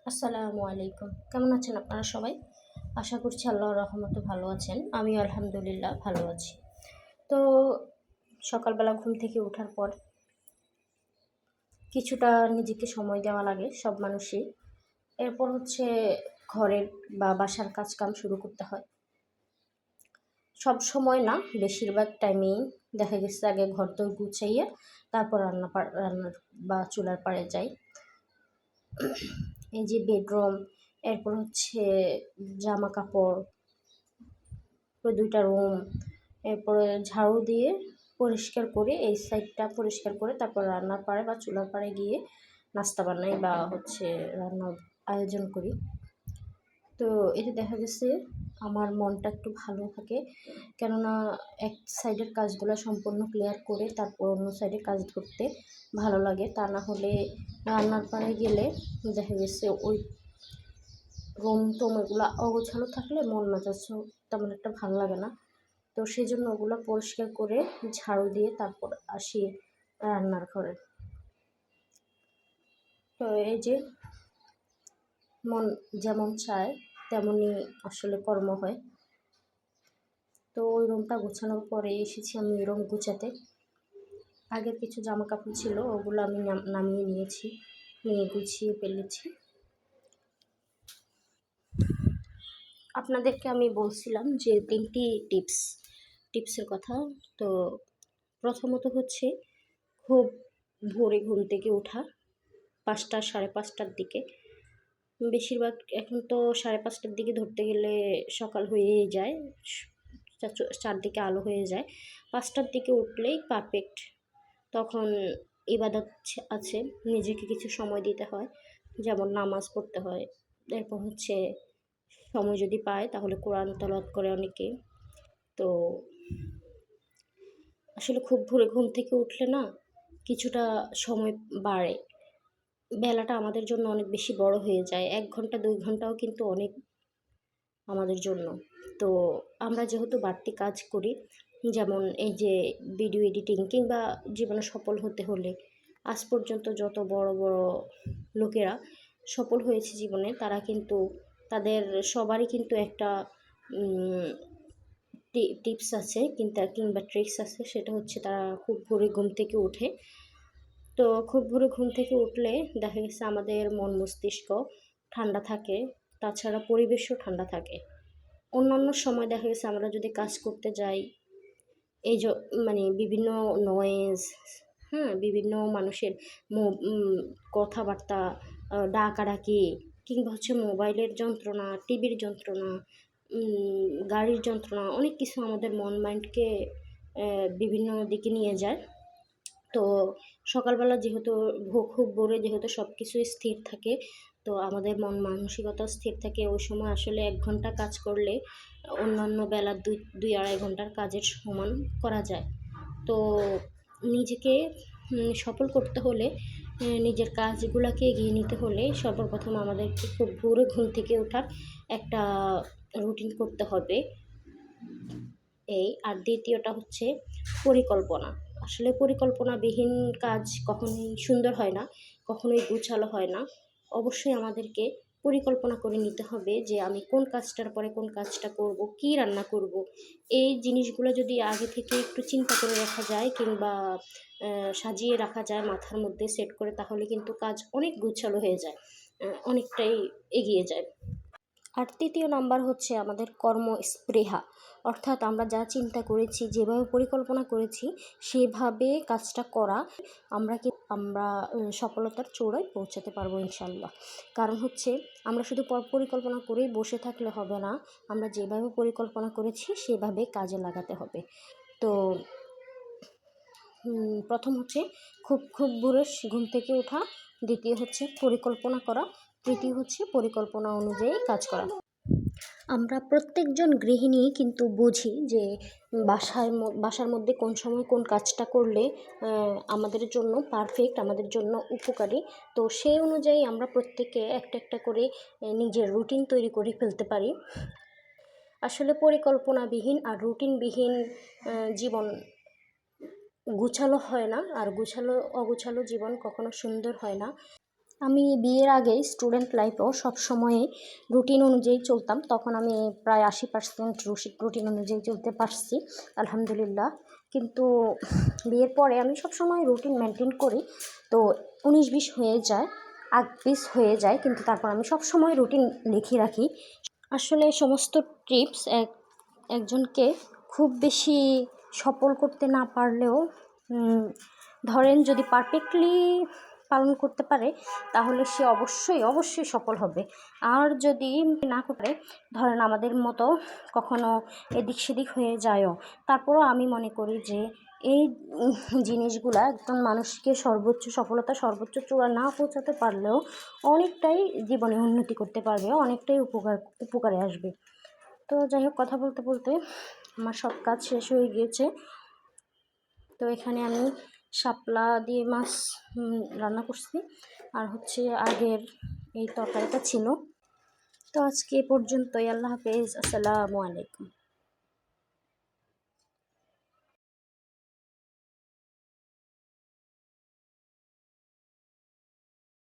আসসালামু আলাইকুম। কেমন আছেন আপনারা সবাই? আশা করছি আল্লাহর রহমতে ভালো আছেন। আমিও আলহামদুলিল্লাহ ভালো আছি। তো সকালবেলা ঘুম থেকে ওঠার পর কিছুটা নিজেকে সময় দেওয়া লাগে সব মানুষই। এরপর হচ্ছে ঘরের বা বাসার কাজকাম শুরু করতে হয়। সব সময় না, বেশিরভাগ টাইমেই দেখা গেছে আগে ঘরদোর গুছাইয়া তারপর রান্নার বা চুলার পাড়ে যাই। এই যে বেডরুম, এরপর হচ্ছে জামা কাপড়, 2টা রুম, এরপরে ঝাড়ু দিয়ে পরিষ্কার করে এই সাইডটা পরিষ্কার করে তারপর রান্নার পাড়ে বা চুলার পাড়ে গিয়ে নাস্তা বানাই বা হচ্ছে রান্নার আয়োজন করি। তো এতে দেখা গেছে আমার মনটা একটু ভালো থাকে, কেননা এক সাইডের কাজগুলো সম্পূর্ণ ক্লিয়ার করে তারপর অন্য সাইডে কাজ ধরতে ভালো লাগে। তা না হলে রান্নার পাড়ে গেলে দেখা গেছে ওই রুম টুম এগুলো অগোছালো থাকলে মন মেজাজ তেমন একটা ভালো লাগে না। তো সেই জন্য ওগুলো পরিষ্কার করে ঝাড়ু দিয়ে তারপর আসি রান্নার ঘরে। তো এই যে মন যেমন চায় তেমনই আসলে কর্ম হয়। তো ওই রুমটা গোছানোর পরে এসেছি আমি রুম গুছাতে। আগের কিছু জামা কাপড় ছিল, ওগুলো আমি নামিয়ে নিয়েছি, নিয়ে গুছিয়ে ফেলেছি। আপনাদেরকে আমি বলছিলাম যে 3টি টিপসের কথা। তো প্রথমত হচ্ছে খুব ভোরে ঘুম থেকে ওঠা, 5টা 5:30টার দিকে। বেশিরভাগ এখন তো 5:30টার দিকে ধরতে গেলে সকাল হয়েই যায়, চারদিকে আলো হয়ে যায়। 5টার দিকে উঠলেই পারফেক্ট। তখন ইবাদত আছে, নিজেকে কিছু সময় দিতে হয়, যেমন নামাজ পড়তে হয়। এরপর হচ্ছে সময় যদি পায় তাহলে কোরআন তেলাওয়াত করে অনেকে। তো আসলে খুব ভোরে ঘুম থেকে উঠলে না কিছুটা সময় বাড়ে, বেলাটা আমাদের জন্য অনেক বেশি বড় হয়ে যায়। 1 ঘন্টা 2 ঘন্টাও কিন্তু অনেক আমাদের জন্য। তো আমরা যেহেতু বাড়তি কাজ করি, যেমন এই যে ভিডিও এডিটিং কিংবা জীবনে সফল হতে হলে আজ পর্যন্ত যত বড় বড় লোকেরা সফল হয়েছে জীবনে, তারা কিন্তু তাদের সবারই কিন্তু একটা টিপস আছে কিংবা ট্রিক্স আছে। সেটা হচ্ছে তারা খুব ভোরে ঘুম থেকে ওঠে। তো খুব ভোরে ঘুম থেকে উঠলে দেখা গেছে আমাদের মন মস্তিষ্ক ঠান্ডা থাকে, তাছাড়া পরিবেশও ঠান্ডা থাকে। অন্যান্য সময় দেখা গেছে আমরা যদি কাজ করতে যাই, এই মানে বিভিন্ন নয়েজ, হ্যাঁ, বিভিন্ন মানুষের কথাবার্তা, ডাকাডাকি, কিংবা হচ্ছে মোবাইলের যন্ত্রণা, টিভির যন্ত্রণা, গাড়ির যন্ত্রণা, অনেক কিছু আমাদের মন মাইন্ডকে বিভিন্ন দিকে নিয়ে যায়। তো সকালবেলা যেহেতু খুব ভোরে যেহেতু সব কিছুই স্থির থাকে, তো আমাদের মন মানসিকতা স্থির থাকে। ওই সময় আসলে 1 ঘন্টা কাজ করলে অন্যান্য বেলার 2-2.5 ঘন্টার কাজের সমান করা যায়। তো নিজেকে সফল করতে হলে, নিজের কাজগুলোকে এগিয়ে নিতে হলে সর্বপ্রথম আমাদেরকে খুব ভোরে ঘুম থেকে ওঠার একটা রুটিন করতে হবে। আর দ্বিতীয়টা হচ্ছে পরিকল্পনা। আসলে পরিকল্পনাবিহীন কাজ কখনোই সুন্দর হয় না, কখনোই গোছালো হয় না। অবশ্যই আমাদেরকে পরিকল্পনা করে নিতে হবে যে আমি কোন কাজটার পরে কোন কাজটা করব, কী রান্না করব। এই জিনিসগুলো যদি আগে থেকে একটু চিন্তা করে রাখা যায় কিংবা সাজিয়ে রাখা যায় মাথার মধ্যে সেট করে, তাহলে কিন্তু কাজ অনেক গোছালো হয়ে যায়, অনেকটাই এগিয়ে যায়। আর 3য় নাম্বার হচ্ছে আমাদের কর্মস্পৃহা, অর্থাৎ আমরা যা চিন্তা করেছি, যেভাবে পরিকল্পনা করেছি সেভাবে কাজটা করা। আমরা সফলতার চূড়ায় পৌঁছাতে পারবো ইনশাল্লাহ। কারণ হচ্ছে আমরা শুধু পরিকল্পনা করেই বসে থাকলে হবে না, আমরা যেভাবে পরিকল্পনা করেছি সেভাবে কাজে লাগাতে হবে। তো প্রথম হচ্ছে খুব ভোরে ঘুম থেকে ওঠা, দ্বিতীয় হচ্ছে পরিকল্পনা করা, তৃতীয় হচ্ছে পরিকল্পনা অনুযায়ী কাজ করা। আমরা প্রত্যেকজন গৃহিণী কিন্তু বুঝি যে বাসার মধ্যে কোন সময় কোন কাজটা করলে আমাদের জন্য পারফেক্ট, আমাদের জন্য উপকারী। তো সেই অনুযায়ী আমরা প্রত্যেকে একটা একটা করে নিজের রুটিন তৈরি করে ফেলতে পারি। আসলে পরিকল্পনাবিহীন আর রুটিনবিহীন জীবন গুছালো হয় না, আর অগোছালো জীবন কখনো সুন্দর হয় না। আমি বিয়ের আগে স্টুডেন্ট লাইফেও সবসময় রুটিন অনুযায়ী চলতাম। তখন আমি প্রায় 80% রুটিন অনুযায়ী চলতে পারছি, আলহামদুলিল্লাহ। কিন্তু বিয়ের পরে আমি সবসময় রুটিন মেনটেন করি, তো 19-20 হয়ে যায়, 8-20 হয়ে যায়, কিন্তু তারপর আমি সবসময় রুটিন লিখে রাখি। আসলে সমস্ত টিপস একজনকে খুব বেশি সফল করতে না পারলেও ধরেন যদি পারফেক্টলি পালন করতে পারে তাহলে সে অবশ্যই সফল হবে। আর যদি না করে, ধরেন আমাদের মতো কখনো এদিক সেদিক হয়ে যায়ও, তারপরও আমি মনে করি যে এই জিনিসগুলা একজন মানুষকে সফলতা সর্বোচ্চ চূড়া না পৌঁছাতে পারলেও অনেকটাই জীবনে উন্নতি করতে পারবে, অনেকটাই উপকারে আসবে। তো যাই হোক, কথা বলতে বলতে আমার সব কাজ শেষ হয়ে গিয়েছে। তো এখানে আমি শাপলা দিয়ে মাছ রান্না করছি, আর হচ্ছে আগের এই তরকারিটা ছিল। তো আজকে এ পর্যন্তই। আল্লাহ হাফেজ, আসসালামু আলাইকুম।